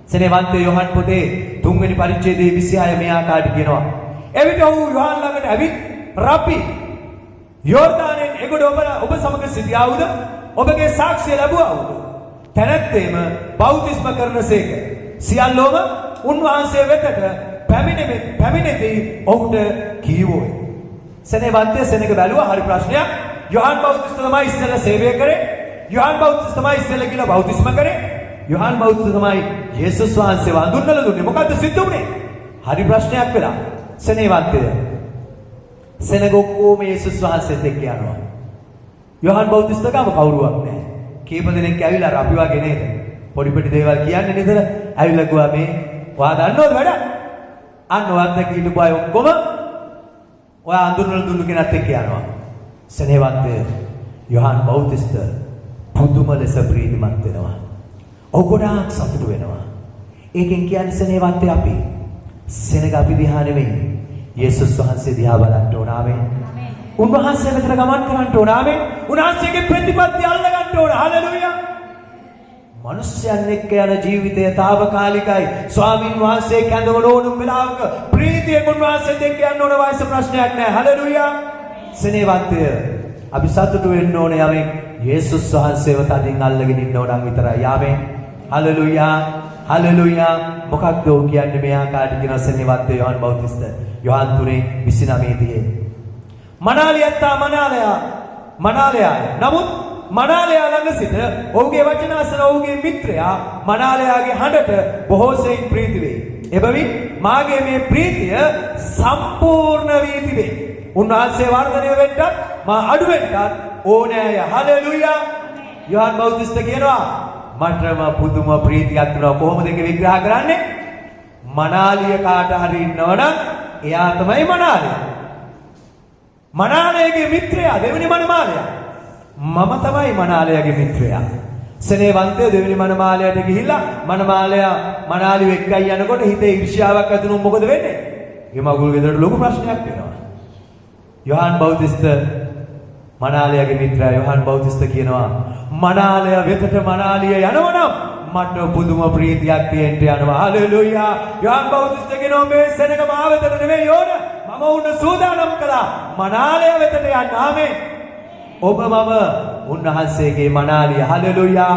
සෙනෙවන්ත යොහාන් පොතේ 3 වෙනි පරිච්ඡේදයේ 26 මේ ආකාරයට කියනවා. එවිට ඔහු යොහාන් ළඟට ඇවිත් රබ්බි යෝර්දානෙන් එගොඩ ඔබ සමග සිටියාවුද? ඔබගේ සාක්ෂිය ලැබුවාවුද? තැනැත්තේම බෞතිස්ම කරනසේක. සියල්ලෝම උන්වහන්සේ වෙතට පැමිණෙති ඔහුට කීවෝය. සෙනෙවන්තය සෙනඟ බැලුවා. හරි ප්‍රශ්නයක්. යොහාන් බෞතිස්ත තමයි ඉස්සෙල්ලා සේවය කරේ. යොහාන් බෞතිස්ත තමයි ඉස්සෙල්ලා කියලා බෞතිස්ම කරේ. යොහාන් බෞතිස්ත තමයි යේසුස් වහන්සේව අඳුන්වලා දුන්නේ. මොකද්ද සිද්ධ වුනේ? හරි ප්‍රශ්නයක් වෙලා. සෙනෙවන්තය සෙනඟ ඔක්කොම යේසුස් වහන්සේත් එක්ක යනවා. යොහාන් බෞතිස්ත ගාව කවුරුවක් නැහැ. කීප දෙනෙක් ඇවිල්ලා අපි වගේ නේද? පොඩි පොඩි දේවල් කියන්නේ නේද? ඇවිල්ලා ගුවා මේ ඔයා දන්නවද වැඩ? අන්නවත් කීටු බය ඔක්කොම ඔය අඳුරන දුන්නු කෙනත් එක්ක යනවා. සෙනෙහවන්ත යොහන් බෞතිස්ත පුදුම ලෙස ප්‍රීතිමත් වෙනවා. ඔහු ගොඩාක් සතුටු වෙනවා. ඒකෙන් කියන්නේ සෙනෙහවන්ත අපි සෙනග අපි දිහා නෙවෙයි. යේසුස් වහන්සේ දිහා බලන්න ඕන. ආමේන්. උන්වහන්සේ වෙතට ගමන් කරන්න ඕන. ආමේන්. උන්වහන්සේගේ ප්‍රතිපත්ති අල්ල ගන්න ඕන. හලෙලූයා. මනුෂ්‍යයන් එක්ක යන ජීවිතය తాවකාලිකයි. ස්වාමින් වහන්සේ කැඳවන ඕනම වෙලාවක ප්‍රීතියෙන් උන්වහන්සේත් එක්ක යන්න ඕන වයස ප්‍රශ්නයක් නැහැ. හලෙලූයා. සෙනෙහවන්තය අපි සතුටු වෙන්න ඕන යමෙක් යේසුස් වහන්සේව තදින් අල්ලගෙන ඉන්න ඕන විතරයි. ආමේන්. හලෙලූයා. හලෙලූයා. මොකක්ද ඔහු කියන්නේ මේ ආකාරයට කියන සෙනෙහවන්ත යොහන් බෞතිස්ත යොහන් 3:29 දී මනාලියත්තා මනාලයාය. නමුත් මනාලයා ළඟ සිට ඔහුගේ වචන අසන ඔහුගේ මිත්‍රයා මනාලයාගේ හඬට බොහෝ සෙයින් ප්‍රීති වේ. එබැවින් මාගේ මේ ප්‍රීතිය සම්පූර්ණ වී තිබේ. උන්වහන්සේ වර්ධනය වෙන්නත් මා අඩු වෙන්නත් ඕනෑය. හලෙලූයා. යොහන් බෞතිස්ත කියනවා මටම පුදුම ප්‍රීතියක් තුනවා. කොහොමද ඒක විග්‍රහ කරන්නේ? මනාලිය කාට හරි ඉන්නවනම් එයා තමයි මනාලයා. මනාලයාගේ මිත්‍රයා දෙවෙනි මනමාලයා. මම තමයි මනාලයාගේ මිත්‍රයා. සෙනෙහවන්තය දෙවෙනි මනමාලයට ගිහිල්ලා මනාලිය එක්කයි යනකොට හිතේ ඊර්ෂ්‍යාවක් ඇති වුණොත් මොකද වෙන්නේ? ඒ මගුල් ගෙදරට ලොකු ප්‍රශ්නයක් වෙනවා. යොහන් බෞතිස්ත මනාලයාගේ මිත්‍රයා යොහන් බෞතිස්ත කියනවා මනාලයා වෙතට මනාලිය යනවනම් මට පුදුම ප්‍රීතියක් තියෙන්න යනවා. හලෙලූයා. යොහන් බෞතිස්ත කියනවා මේ සෙනග මාව වෙතට නෙවෙයි ඕන. මම උන්න සූදානම් කළා මනාලයා වෙතට යන්න. ආමේන්. ඔබ මම උන්වහන්සේගේ මනාලිය. හලෙලූයා.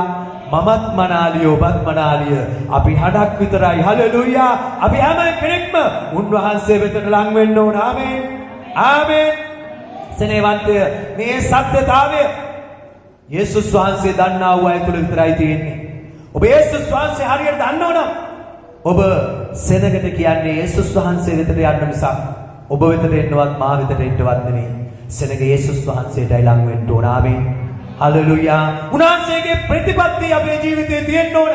මමත් මනාලිය ඔබත් මනාලිය. අපි හඩක් විතරයි. හලෙලූයා. අපි හැම කෙනෙක්ම උන්වහන්සේ වෙතට ලං වෙන්න ඕන. ආමේන්. ආමේන්. සෙනෙහවන්තය මේ සත්‍යතාවය යේසුස් වහන්සේ දන්නා වූ අය තුළ විතරයි තියෙන්නේ. ඔබ යේසුස් වහන්සේ හරියට දන්නවනම් ඔබ සෙනගට කියන්නේ යේසුස් වහන්සේ වෙතට යන්න මිසක් ඔබ වෙතට එන්නවත් මා වෙතට එන්නවත් නෙමෙයි. සෙනග යේසුස් වහන්සේටයි ලං වෙන්න ඕන. ආමේන්. හලෙලූයා. උන්වහන්සේගේ ප්‍රතිපත්තිය අපේ ජීවිතේ තියෙන්න ඕන.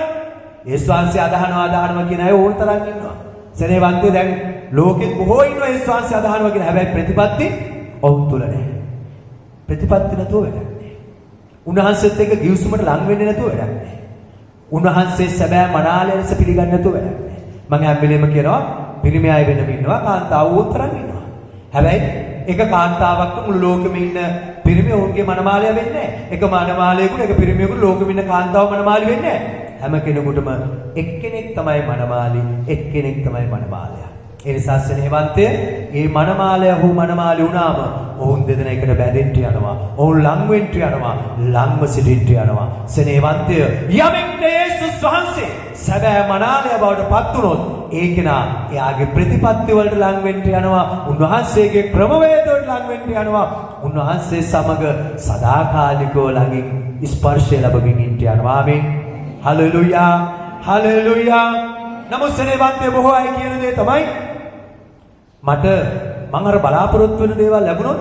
යේසුස් වහන්සේ අදහනවා කියන අය ඕන තරම් ඉන්නවා. සෙනෙහවන්තය දැන් ලෝකෙත් බොහෝ ඉන්නවා යේසුස් වහන්සේ අදහනවා කියන. හැබැයි ප්‍රතිපත්ති ඔවුන් තුල නැහැ. ප්‍රතිපත්ති නැතුව වැඩක් නැහැ. උන්වහන්සේත් එක්ක ගිවිසුමට ලං වෙන්නේ නැතුව වැඩක් නැහැ. උන්වහන්සේ සැබෑ මනාලය ලෙස පිළිගන්නේ නැතුව වැඩක් නැහැ. මම හැම වෙලේම කියනවා පිරිමි අය වෙනම ඉන්නවා කාන්තාවෝ උතරන් ඉන්නවා. හැබැයි එක කාන්තාවක් මුළු ලෝකෙම ඉන්න පිරිමි ඔවුන්ගේ මනමාලය වෙන්නේ නැහැ. එක මනමාලයකට එක පිරිමියෙකුට ලෝකෙම ඉන්න කාන්තාව මනමාලි වෙන්නේ නැහැ. හැම කෙනෙකුටම එක්කෙනෙක් තමයි මනමාලි, එක්කෙනෙක් තමයි මනමාලයා. ඒ නිසා සෙනෙහවන්තය මේ මනමාලය හෝ මනමාලි වුණාම ඔවුන් දෙදෙනෙකුට බැඳෙන්න යනවා. ඔවුන් ලං වෙන්න යනවා. ලංව සිටින්න යනවා. සෙනෙහවන්තය යමෙක්ට යේසුස් වහන්සේ සැබෑ මනාලය බවට පත් වුණොත් ඒ කෙනා එයාගේ ප්‍රතිපත්ති වලට ලං වෙන්න යනවා. උන්වහන්සේගේ ක්‍රමවේද වලට ලං වෙන්න යනවා. උන්වහන්සේ සමග සදාකාලිකව ළඟින් ස්පර්ශය ලැබමින් ඉන්න යනවා. ආමේන්. හලෙලූයා. හලෙලූයා. නමුත් සෙනෙහවන්තය බොහෝ අය කියන දේ තමයි මට මම අර බලාපොරොත්තු වෙන දේවල් ලැබුණොත්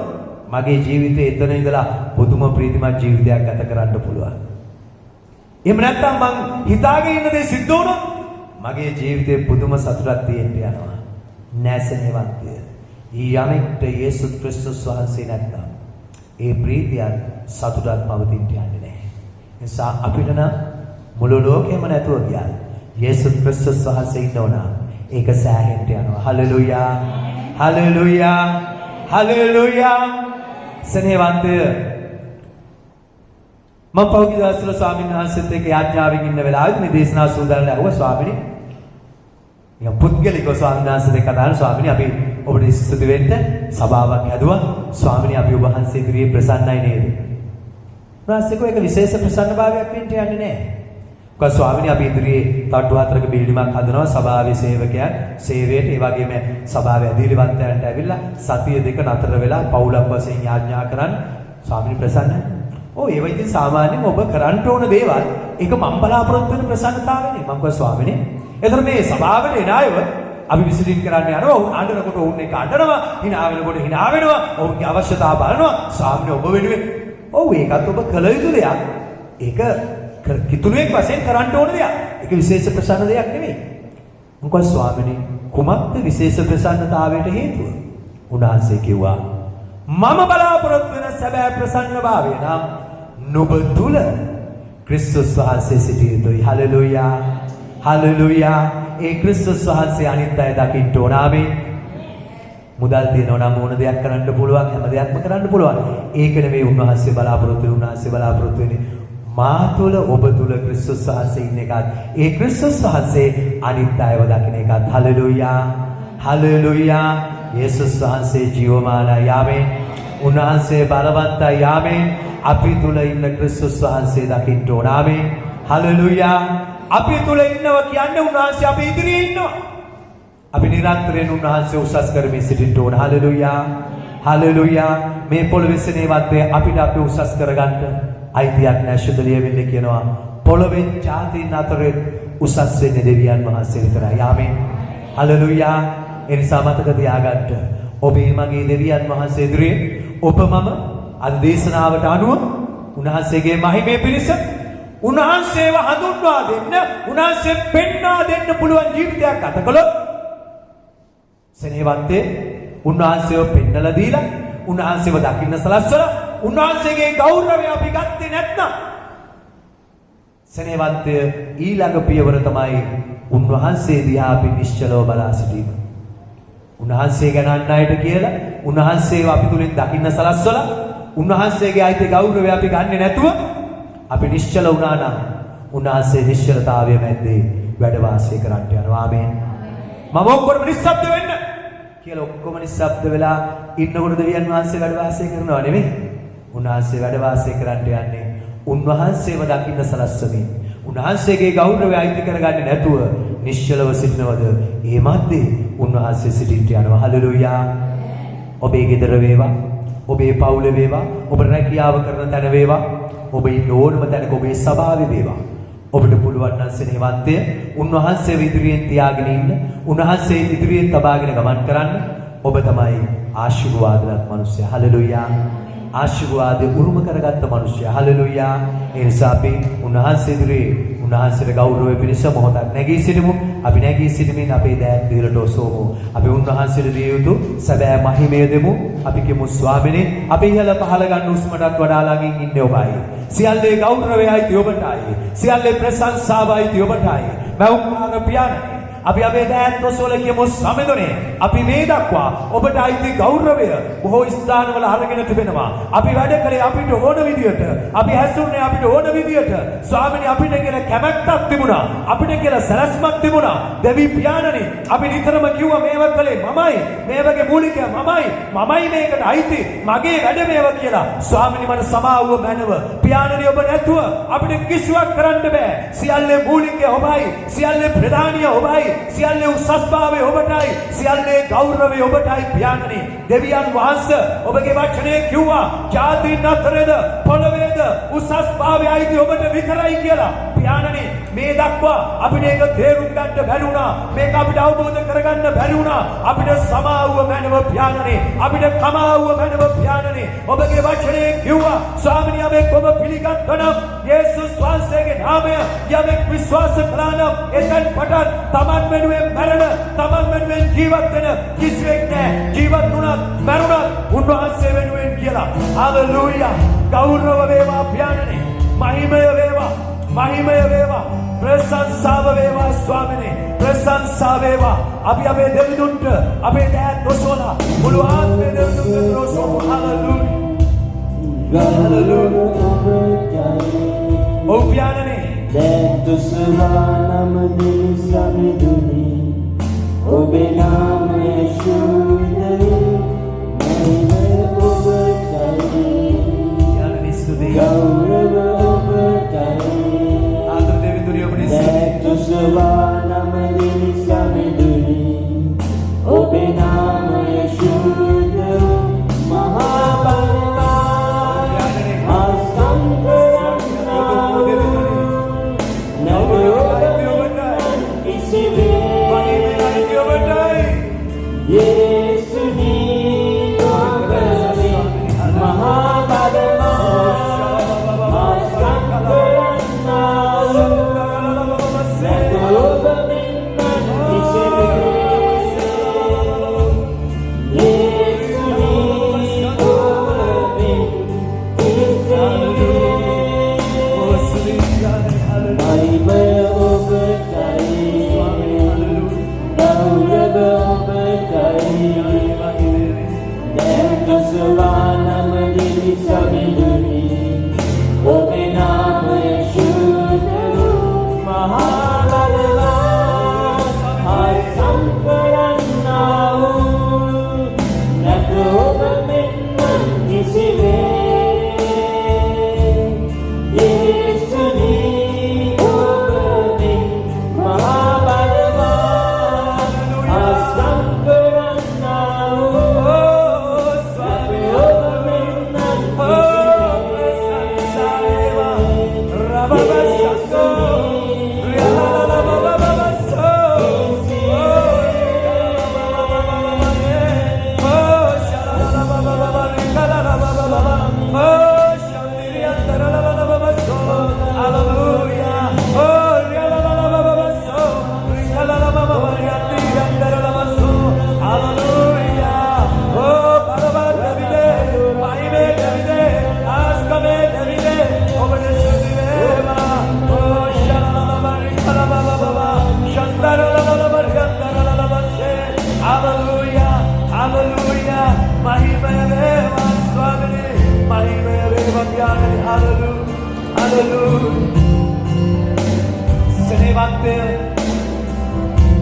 මගේ ජීවිතේ එතන ඉඳලා පුදුම ප්‍රීතිමත් ජීවිතයක් ගත කරන්න පුළුවන්. එහෙම නැත්නම් මං හිතාගෙන ඉන්න දේ සිද්ධ වුණොත් මගේ ජීවිතේ පුදුම සතුටක් තියෙන්න යනවා. නෑ සෙනෙහවන්තය. යමෙක්ට යේසුස් ක්‍රිස්තුස් වහන්සේ නැත්නම් ඒ ප්‍රීතියත් සතුටත් පවතින්න යන්නේ නැහැ. ඒ නිසා අපිට නම් මුළු ලෝකෙම නැතුව ගියා යේසුස් ක්‍රිස්තුස් වහන්සේ ඉන්නවනම් ඒක සෑහෙන්න යනවා. හලෙලූයා. හලෙලූයා. හලෙලූයා. සෙනෙහවන්තය මම පෞද්ගලික දවසවල ස්වාමීන් වහන්සේත් එක්ක යාඥාවෙන් ඉන්න වෙලාවෙත් මේ දේශනාව සූදානම් ඇහුවා ස්වාමීනි. මම පුද්ගලිකව ස්වාමීන් වහන්සේත් එක්ක කතා කරලා ස්වාමීනි අපි ඔබට ස්තුති වෙන්න සභාවක් හැදුවා. ස්වාමීනි අපි ඔබ වහන්සේ ඉදිරියේ ප්‍රසන්නයි නේද? ප්‍රාසිකෝ එක විශේෂ ප්‍රසන්නභාවයක් වෙන්න යන්නේ නැහැ. කොහොම ස්වාමීනි අපි ඉදිරියේ තට්ටු හතරක බිල්ඩිමක් හදනවා සභාවේ සේවකයන් සේවයට ඒ වගේම සභාවේ අධිරිවන්තයන්ට ඇවිල්ලා සතිය දෙක නතර වෙලා පවුලක් වශයෙන් යාඥා කරන්න ස්වාමීනි ප්‍රසන්නයි. ඔව් ඒව ඉතින් සාමාන්‍යයෙන් ඔබ කරන්න ඕන දේවල් ඒක මම බලාපොරොත්තු වෙන ප්‍රසන්නතාවනේ. මම කිව්වා ස්වාමීනි එතන මේ සභාවට එන අයව අපි විසිටින් කරන්න යනවා. ඔවුන් අඬනකොට ඔවුන් එක අඬනවා, hina වෙනකොට hina වෙනවා, ඔවුන්ගේ අවශ්‍යතාව බලනවා. ස්වාමීනි ඔබ වෙනුවෙන් ඔව් ඒකත් ඔබ කළ යුතු දෙයක්. ඒක කිතුණුවෙක් වශයෙන් කරන්න ඕන දෙයක්. ඒක විශේෂ ප්‍රසන්න දෙයක් නෙමෙයි. මොකද ස්වාමීනි කුමක්ද විශේෂ ප්‍රසන්නතාවයට හේතුව? උන්වහන්සේ කිව්වා මම බලාපොරොත්තු වෙන සැබෑ ප්‍රසන්නභාවය නම් නුඹ තුල ක්‍රිස්තුස් වහන්සේ සිටිය යුතුයි. හලෙලූයා. හලෙලූයා. ඒ ක්‍රිස්තුස් වහන්සේ අනිත් අය දකින්න ඕන. ආමේන්. මුදල් තියනවා නම් ඕන දෙයක් කරන්න පුළුවන්, හැම දෙයක්ම කරන්න පුළුවන්. ඒක නෙවෙයි උන්වහන්සේ බලාපොරොත්තු වෙන්නේ. උන්වහන්සේ බලාපොරොත්තු වෙන්නේ මා තුල ඔබ තුල ක්‍රිස්තුස් වහන්සේ ඉන්න එකත්. ඒ ක්‍රිස්තුස් වහන්සේ අනිත් අයව දකින්න එකත්. හලෙලූයා. හලෙලූයා. යේසුස් වහන්සේ ජීවමානයි. ආමේන්. උන්වහන්සේ බලවන්තයි. ආමේන්. අපි තුල ඉන්න ක්‍රිස්තුස් වහන්සේ දකින්න ඕන. ආමේන්. හලෙලූයා. අපි තුල ඉන්නවා කියන්නේ උන්වහන්සේ අපේ ඉදිරියේ ඉන්නවා. අපි නිරන්තරයෙන් උන්වහන්සේ උසස් කරමින් සිටින්න ඕන. හලෙලූයා. හලෙලූයා. මේ පොළොවේ සෙනෙහවත් අපිට අපි උසස් කරගන්න අයිතියක් නැහැ. ශුද්ධ ලියවිල්ල කියනවා පොළොවේ ජාතීන් අතරේ උසස් වෙන්නේ දෙවියන් වහන්සේ විතරයි. ආමේන්. හලෙලූයා. ඒ නිසා මතක තියාගන්න ඔබේ මගේ දෙවියන් වහන්සේ ඉදිරියේ ඔබ මම අද දේශනාවට අනුව උන්වහන්සේගේ මහිමේ පිණිස උන්වහන්සේව හඳුන්වා දෙන්න, උන්වහන්සේ පෙන්වා දෙන්න පුළුවන් ජීවිතයක් ගත කළොත් සෙනෙහවන්තේ උන්වහන්සේව පෙන්නලා දීලා උන්වහන්සේව දකින්න සලස්වලා උන්වහන්සේගේ ගෞරවය අපි ගත්තේ නැත්නම් සෙනෙහවන්තේ ඊළඟ පියවර තමයි උන්වහන්සේ දිහා අපි නිශ්චලව බලා සිටීම. උන්වහන්සේ ගැන අන් අයට කියලා උන්වහන්සේව අපි තුලින් දකින්න සලස්වලා උන්වහන්සේගේ අයිති ගෞරවය අපි ගන්නෙ නැතුව අපි නිශ්චල වුණා නම් උන්වහන්සේ නිශ්චලතාවය මැද්දේ වැඩ වාසය කරන්න යනවා. ආමේන්. මම ඔක්කොම නිස්සබ්ද වෙන්න කියලා ඔක්කොම නිස්සබ්ද වෙලා ඉන්නකොට දෙවියන් වහන්සේ වැඩ වාසය කරනවා නෙමෙයි. උන්වහන්සේ වැඩ වාසය කරන්න යන්නේ උන්වහන්සේව දකින්න සලස්වමින්. උන්වහන්සේගේ ගෞරවය අයිති කරගන්නේ නැතුව නිශ්චලව සිටිනවද? ඒ මැද්දේ උන්වහන්සේ සිටින්න යනවා. හලෙලූයා. ඔබේ ගෙදර වේවා, ඔබේ පවුලේ වේවා, ඔබ රැකියාව කරන තැන වේවා, ඔබ ඉන්න ඕනම තැනක ඔබේ සභාවේ වේවා. ඔබට පුළුවන් නම් සෙනෙහවන්තය උන්වහන්සේව ඉදිරියෙන් තියාගෙන ඉන්න, උන්වහන්සේ ඉදිරියෙන් තබාගෙන ගමන් කරන්න. ඔබ තමයි ආශිර්වාදවත් මිනිසයා. හලෙලූයා. ආශිර්වාද උරුම කරගත්ත මිනිසයා. හලෙලූයා. ඒ නිසා අපි උන්වහන්සේ ඉදිරියේ උන්වහන්සේට ගෞරවය පිණිස මොහොතක් නැගී සිටමු. අපි නැගී සිටමින් අපේ දෑත් දිහට ඔසවමු. අපි උන්වහන්සේට දිය යුතු සැබෑ මහිමය දෙමු. අපි කියමු ස්වාමිනේ, අපි ඉහළ පහළ ගන්න උස්මටත් වඩා ළඟින් ඉන්නේ ඔබයි. සියල්ලේ ගෞරවයයි ඔබටයි. සියල්ලේ ප්‍රශංසාවයි ඔබටයි. මෞකාර පියාණනි, අපි අපේ දෑත් ඔසවල කියමු සමෙදොනේ. අපි මේ දක්වා ඔබට අයිති ගෞරවය බොහෝ ස්ථානවල අරගෙන තිබෙනවා. අපි වැඩ කළේ අපිට ඕන විදියට, අපි හැසිරුනේ අපිට ඕන විදියට. ස්වාමිනේ, අපිට කියලා කැමැත්තක් තිබුණා, අපිට කියලා සැලැස්මක් තිබුණා. දෙවි පියාණනි, අපි නිතරම කිව්වා මේව කළේ මමයි, මේ වගේ මූලිකයා මමයි මේකට අයිති, මගේ වැඩ මේව කියලා. ස්වාමිනේ, මට සමාවව මැනව. පියාණනි, ඔබ නැතුව අපිට කිසිවක් කරන්න බෑ. සියල්ලේ මූලිකයා ඔබයි, සියල්ලේ ප්‍රධානියා ඔබයි, සියල්ලේ උසස්භාවය ඔබටයි, සියල්ලේ ගෞරවය ඔබටයි. පියාණනි, දෙවියන් වහන්සේ ඔබගේ වචනේ කිව්වා ජාතීන් අතරේද පොළවේද උසස්භාවයයි ඔබට විතරයි කියලා. පියාණනි, මේ දක්වා අපිට ඒක තේරුම් ගන්න බැරි වුණා. මේක අපිට අවබෝධ කරගන්න බැරි වුණා. අපිට සමාවුව මැනව පියාණනි, අපිට කමාවුව මැනව පියාණනි. ඔබගේ වචනේ කිව්වා ස්වාමිනිය, යමෙක් ඔබ පිළිගත්තනම් යේසුස් වහන්සේගේ නාමය යමෙක් විශ්වාස කළා නම් එතෙන් පටන් තමන් වෙනුවෙන් මැරෙන, තමන් වෙනුවෙන් ජීවත් වෙන කිසිවෙක් නැහැ. ජීවත් වුණත් මැරුණත් උන්වහන්සේ වෙනුවෙන් කියලා. හalleluya. ගෞරව වේවා පියාණනි, මහිමය වේවා, මහිමය වේවා, ප්‍රශංසාව වේවා ස්වාමිනේ, ප්‍රශංසා වේවා. අපි අපේ දෙවිඳුන්ට අපේ දෑත් ඔසවලා මුළු ආත්මේ දෙවිඳුන්ට ඔසවමු. හalleluya. ඔව් පියාණනි, දැත් ඔසවානම දිසමිදුනි, ඔබේ නාමය ශුද්ධයි, මහිමය ඔබටයි, පියාණනි ස්තුතියි. ගෞරව ඔබටයි. ආදර දෙවිඳුනි, ඔබ දැත් ඔසවානම දිසමිදුනි, ඔබේ නාමය ශුද්ධයි, මහා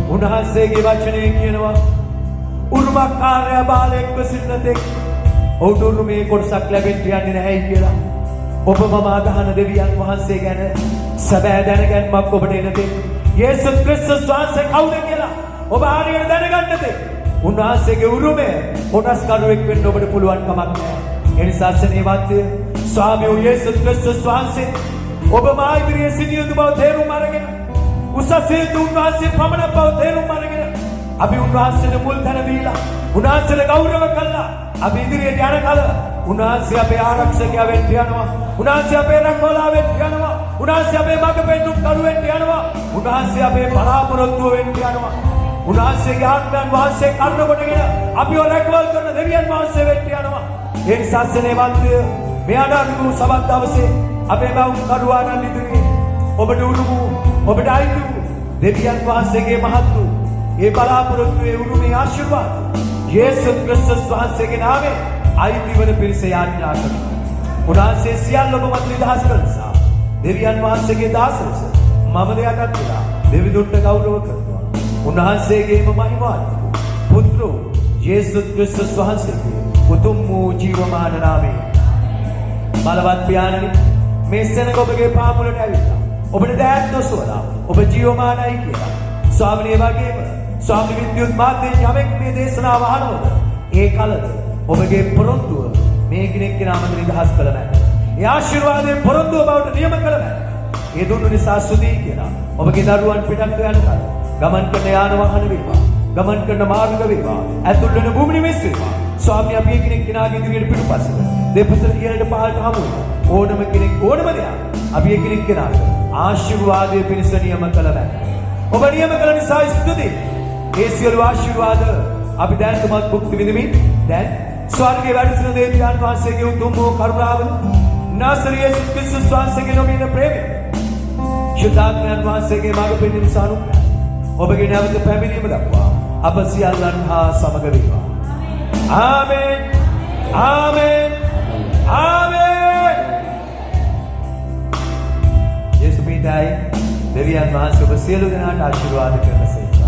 උන්වහන්සේගේ වචනය කියනවා උරුමකාරයා බාලයෙක්ව සිටිනතෙක් ඔහුට උරුමේ කොටසක් ලැබෙන්න යන්නේ නැහැයි කියලා. ඔබ මම අදහන දෙවියන් වහන්සේ ගැන සැබෑ දැනගැන්මක් ඔබට එනතෙක් යේසුස් ක්‍රිස්තුස් වහන්සේ කවුද කියලා ඔබ හරියට දැනගන්නතෙක් උන්වහන්සේගේ උරුමය කොටස්කරුවෙක් වෙන්න ඔබට පුළුවන් කමක් නැහැ. ඒ නිසා සෙනෙහවන්තය ස්වාමී යේසුස් ක්‍රිස්තුස් වහන්සේ ඔබ මා ඉදිරියේ සිටිය යුතු බව තේරුම් අරගෙන උසසේ උන්වහන්සේ පමණ බව තේරුම් අරගෙන අපි උන්වහන්සේට මුල් තැන දීලා උන්වහන්සේට ගෞරව කළා. අපි ඉදිරියට යන කල උන්වහන්සේ අපේ ආරක්ෂකයා වෙන්න යනවා. උන්වහන්සේ අපේ රැකවලා වෙන්න යනවා. උන්වහන්සේ අපේ මඟ පෙන්නුම් කරු වෙන්න යනවා. උන්වහන්සේ අපේ බලාපොරොත්තුව වෙන්න යනවා. උන්වහන්සේගේ ආත්මයන් වහන්සේ කර්ණ කොටගෙන අපිව රැකවල් කරන දෙවියන් වහන්සේ වෙන්න යනවා. ඒ නිසා සෙනෙහවන්තය මේ අනර්ගු සබත් දවසේ අපේ බවුන් කරුවාණන් ඉදිරියේ ඔබට උරුමු ඔබට අයිතු දෙවියන් වහන්සේගේ මහත් වූ ඒ බලාපොරොත්තුවේ උරුමේ ආශිර්වාද යේසුස් ක්‍රිස්තුස් වහන්සේගේ නාමයෙන් අයිති වන පිරිස යාඥා කරනවා. උන්වහන්සේ සියල්ල ඔබ මත නිදහස් කළා. දෙවියන් වහන්සේගේ දාස ලෙස මම දෙයටත් වෙලා දෙවිඳුන්ට ගෞරව කරනවා. උන්වහන්සේගේම මහිමාන්විත පුත්‍රෝ යේසුස් ක්‍රිස්තුස් වහන්සේගේ උතුම් වූ ජීවමාන නාමයෙන් බලවත් පියාණනි මේ සෙනඟ ඔබගේ පාමුලට ඇවිල්ලා ඔබට දෑත් නොසුවලා ඔබ ජීවමානයි කියලා ස්වාමිනේ වගේම ස්වාමි විද්‍යුත් මාධ්‍යයෙන් යමෙක් මේ දේශනාව අහනවද ඒ කලද ඔබගේ පොරොන්දුව මේ කෙනෙක් කෙනාම නිදහස් කළ මැද ඒ ආශිර්වාදයෙන් පොරොන්දුව බවට නියම කළ මැද ඒ දුන්නු නිසා සුදී කියලා ඔබගේ දරුවන් පිටත් යන කල ගමන් කරන යාන වාහන වේවා ගමන් කරන මාර්ග වේවා ඇතුල් වෙන භූමි නිවෙස් වේවා ස්වාමී අපි කෙනෙක් කෙනාගේ ඉදිරියට පිටුපස්සට දෙපසට ඉහළට පහළට හමු ඕනම කෙනෙක් ඕනම දෙයක් අපි කෙනෙක් කෙනාට ආශිර්වාදයේ පිණිස නියම කළ මැද ඔබ නියම කළ නිසා ස්තුතියි. ඒ සියලු ආශිර්වාද අපි දැන් තුමත් භුක්ති විඳිමින් දැන් ස්වර්ගයේ වැඩ සිටින දෙවියන් වහන්සේගේ උතුම් වූ කරුණාව නාසරී යේසුස් ක්‍රිස්තුස් වහන්සේගේ නොමින ප්‍රේමය ශුද්ධාත්මයන් වහන්සේගේ මාර්ග පෙන්වීම සානුක ඔබගේ නැවත පැමිණීම දක්වා අප සියල්ලන් හා සමග වේවා. ආමේන් ආමේන් ආමේන්. යේසු පිටයි දෙවියන් වහන්සේ ඔබ සියලු දෙනාට ආශිර්වාද කරනසේක.